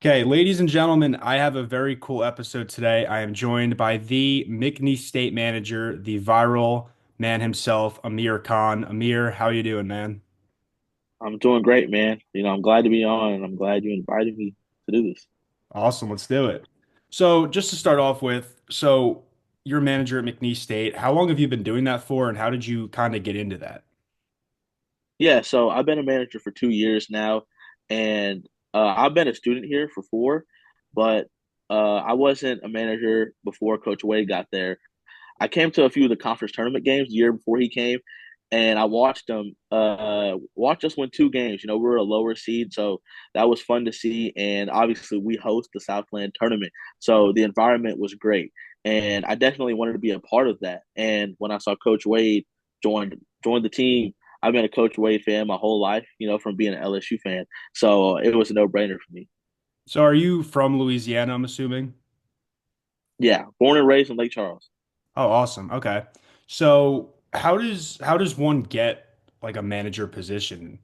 Okay, ladies and gentlemen, I have a very cool episode today. I am joined by the McNeese State Manager, the viral man himself, Amir Khan. Amir, how you doing, man? I'm doing great, man. I'm glad to be on, and I'm glad you invited me to do this. Awesome, let's do it. So, just to start off with, you're a manager at McNeese State. How long have you been doing that for, and how did you kind of get into that? Yeah, so I've been a manager for 2 years now, and I've been a student here for four, but I wasn't a manager before Coach Wade got there. I came to a few of the conference tournament games the year before he came, and I watched them. Watched us win two games. We were a lower seed, so that was fun to see. And obviously, we host the Southland tournament, so the environment was great. And I definitely wanted to be a part of that. And when I saw Coach Wade join the team, I've been a Coach Wade fan my whole life. From being an LSU fan, so it was a no brainer for me. So, are you from Louisiana, I'm assuming? Yeah, born and raised in Lake Charles. Oh, awesome. Okay. So, how does one get like a manager position?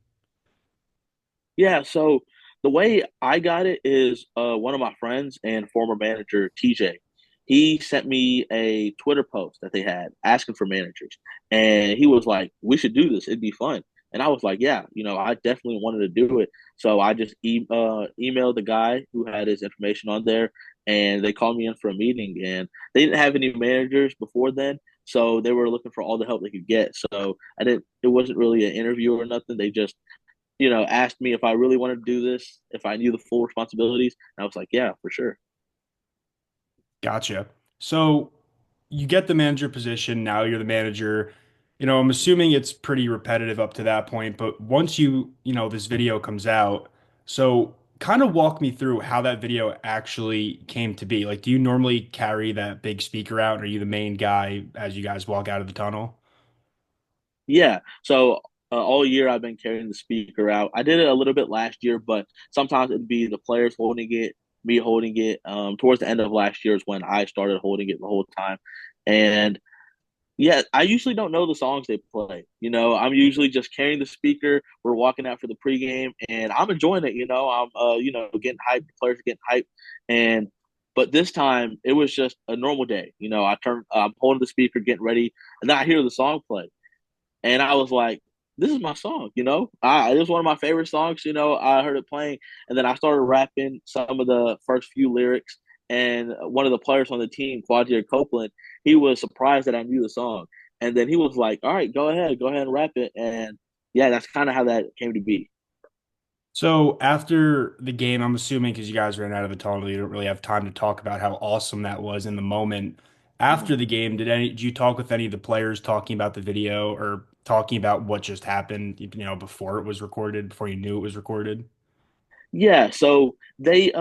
Yeah, so the way I got it is one of my friends and former manager, TJ. He sent me a Twitter post that they had asking for managers. And he was like, we should do this. It'd be fun. And I was like, yeah, I definitely wanted to do it. So I just emailed the guy who had his information on there, and they called me in for a meeting. And they didn't have any managers before then. So they were looking for all the help they could get. So it wasn't really an interview or nothing. They just asked me if I really wanted to do this, if I knew the full responsibilities. And I was like, yeah, for sure. Gotcha. So you get the manager position, now you're the manager. I'm assuming it's pretty repetitive up to that point, but once this video comes out, so kind of walk me through how that video actually came to be. Like, do you normally carry that big speaker out? Are you the main guy as you guys walk out of the tunnel? Yeah. So all year I've been carrying the speaker out. I did it a little bit last year, but sometimes it'd be the players holding it, me holding it. Towards the end of last year is when I started holding it the whole time. And yeah, I usually don't know the songs they play. I'm usually just carrying the speaker. We're walking out for the pregame, and I'm enjoying it. I'm getting hyped. The players are getting hyped, and but this time it was just a normal day. I'm holding the speaker, getting ready, and then I hear the song play, and I was like, "This is my song." It was one of my favorite songs. I heard it playing, and then I started rapping some of the first few lyrics. And one of the players on the team, Quadir Copeland, he was surprised that I knew the song, and then he was like, "All right, go ahead and rap it." And yeah, that's kind of how that came to be. So after the game, I'm assuming because you guys ran out of the tunnel, you don't really have time to talk about how awesome that was in the moment. After the game, did you talk with any of the players talking about the video or talking about what just happened, before it was recorded, before you knew it was recorded? Yeah, so they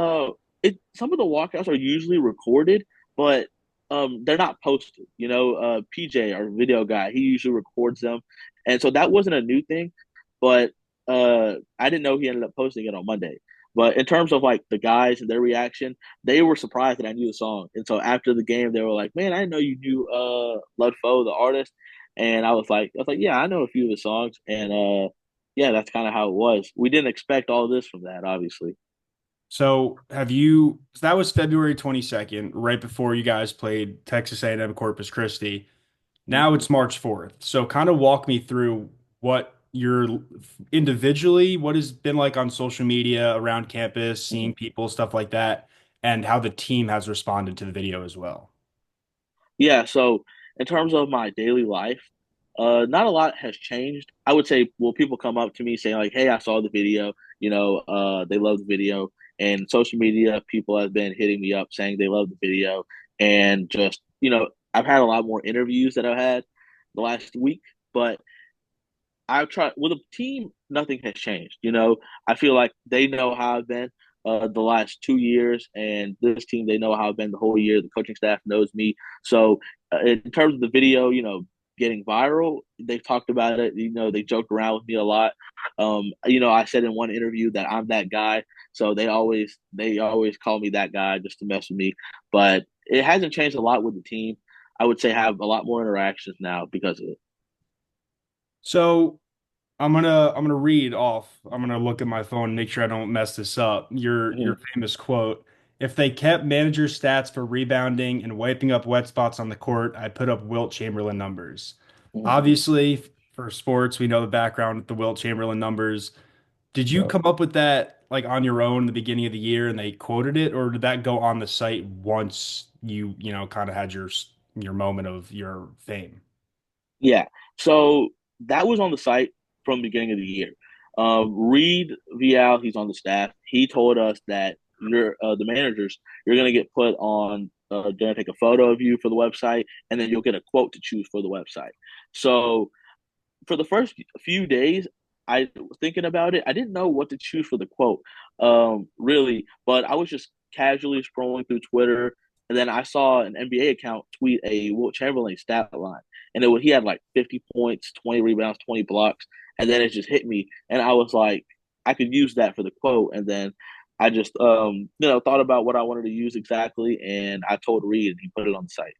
some of the walkouts are usually recorded, but they're not posted. PJ, our video guy, he usually records them. And so that wasn't a new thing, but I didn't know he ended up posting it on Monday. But in terms of like the guys and their reaction, they were surprised that I knew the song. And so after the game, they were like, "Man, I didn't know you knew Ludfo, the artist." And I was like, "Yeah, I know a few of the songs." And yeah, that's kind of how it was. We didn't expect all this from that, obviously. So that was February 22nd, right before you guys played Texas A&M Corpus Christi. Now Hmm. it's March 4th. So kind of walk me through what your individually, what has been like on social media around campus, seeing people, stuff like that, and how the team has responded to the video as well. Yeah, so in terms of my daily life, not a lot has changed. I would say, well, people come up to me saying like, "Hey, I saw the video." They love the video, and social media people have been hitting me up saying they love the video, and just I've had a lot more interviews that I've had the last week, but I've tried with a team. Nothing has changed. I feel like they know how I've been the last 2 years, and this team they know how I've been the whole year. The coaching staff knows me. So in terms of the video, getting viral, they've talked about it. They joke around with me a lot. I said in one interview that I'm that guy, so they always call me that guy just to mess with me. But it hasn't changed a lot with the team. I would say have a lot more interactions now because of it. So I'm gonna read off. I'm gonna look at my phone and make sure I don't mess this up. Your Hmm. famous quote. If they kept manager stats for rebounding and wiping up wet spots on the court, I'd put up Wilt Chamberlain numbers. Hmm. Obviously, for sports, we know the background with the Wilt Chamberlain numbers. Did you come up with that like on your own in the beginning of the year and they quoted it, or did that go on the site once you kind of had your moment of your fame? Yeah. So that was on the site from the beginning of the year. Reed Vial, he's on the staff. He told us that you're the managers, you're gonna get put on. Gonna take a photo of you for the website, and then you'll get a quote to choose for the website. So for the first few days, I was thinking about it. I didn't know what to choose for the quote, really, but I was just casually scrolling through Twitter, and then I saw an NBA account tweet a Wilt Chamberlain stat line, and he had like 50 points, 20 rebounds, 20 blocks, and then it just hit me, and I was like, I could use that for the quote, and then I just thought about what I wanted to use exactly, and I told Reed, and he put it on the site.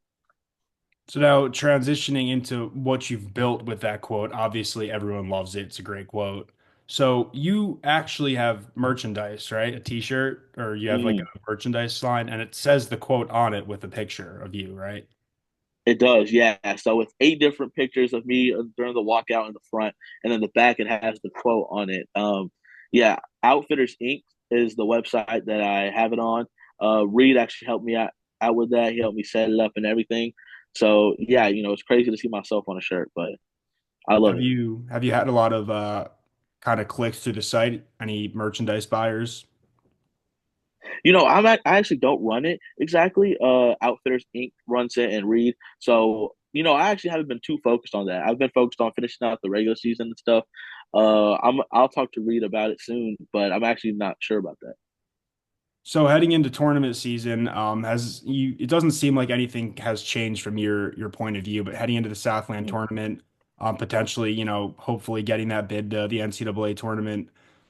So now transitioning into what you've built with that quote, obviously everyone loves it. It's a great quote. So you actually have merchandise, right? A t-shirt or you have like Mm. a merchandise line and it says the quote on it with a picture of you, right? It does, yeah. So it's 8 different pictures of me during the walkout in the front, and then the back it has the quote on it. Yeah, Outfitters Inc. is the website that I have it on. Reed actually helped me out with that. He helped me set it up and everything. So yeah, it's crazy to see myself on a shirt, but I love Have it. you had a lot of kind of clicks through the site? Any merchandise buyers? I actually don't run it exactly. Outfitters Inc. runs it and Reed. So, I actually haven't been too focused on that. I've been focused on finishing out the regular season and stuff. I'll talk to Reed about it soon, but I'm actually not sure about that. So heading into tournament season, has you it doesn't seem like anything has changed from your point of view, but heading into the Southland Mhm. tournament, potentially, hopefully getting that bid to the NCAA tournament.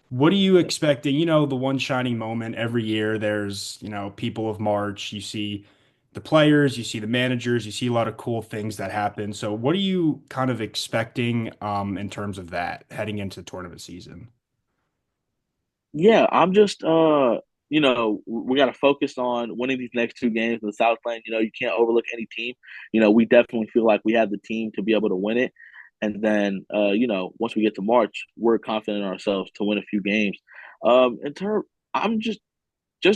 What are you expecting? The one shining moment every year, there's, people of March, you see the players, you see the managers, you see a lot of cool things that happen. So what are you kind of expecting in terms of that heading into tournament season? Yeah, I'm just we got to focus on winning these next 2 games in the Southland. You can't overlook any team. We definitely feel like we have the team to be able to win it. And then once we get to March, we're confident in ourselves to win a few games. In turn, I'm just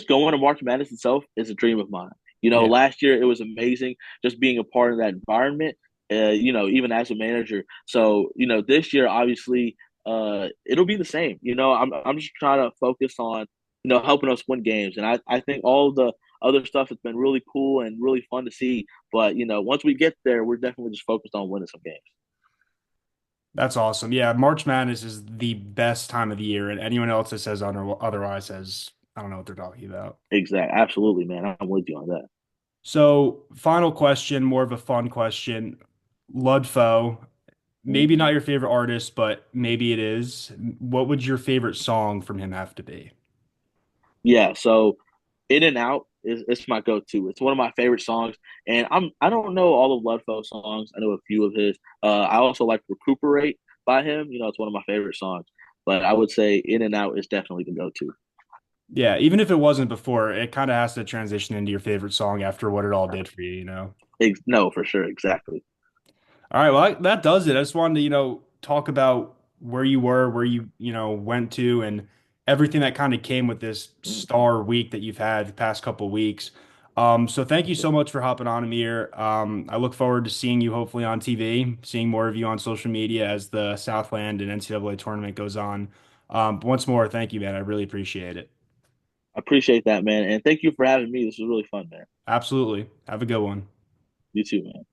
going to March Madness itself is a dream of mine. Yeah, Last year it was amazing just being a part of that environment. Even as a manager. So this year obviously it'll be the same. I'm just trying to focus on helping us win games, and I think all the other stuff has been really cool and really fun to see. But once we get there, we're definitely just focused on winning some games. that's awesome. Yeah, March Madness is the best time of the year, and anyone else that says otherwise says I don't know what they're talking about. Exactly, absolutely, man. I'm with you on that. So, final question, more of a fun question. Ludfo, Mhm. maybe not your favorite artist, but maybe it is. What would your favorite song from him have to be? Yeah, so In and Out is it's my go-to. It's one of my favorite songs, and I don't know all of Ludfow's songs. I know a few of his. I also like Recuperate by him. It's one of my favorite songs. But I would say In and Out is definitely the go-to. Yeah, even if it wasn't before, it kind of has to transition into your favorite song after what it all did for you. No, for sure, exactly. All right, well, that does it. I just wanted to, talk about where you were, where you went to, and everything that kind of came with this star week that you've had the past couple weeks. So thank you so much for hopping on, Amir. I look forward to seeing you hopefully on TV, seeing more of you on social media as the Southland and NCAA tournament goes on. But once more, thank you, man. I really appreciate it. I appreciate that, man, and thank you for having me. This was really fun, man. Absolutely. Have a good one. You too, man.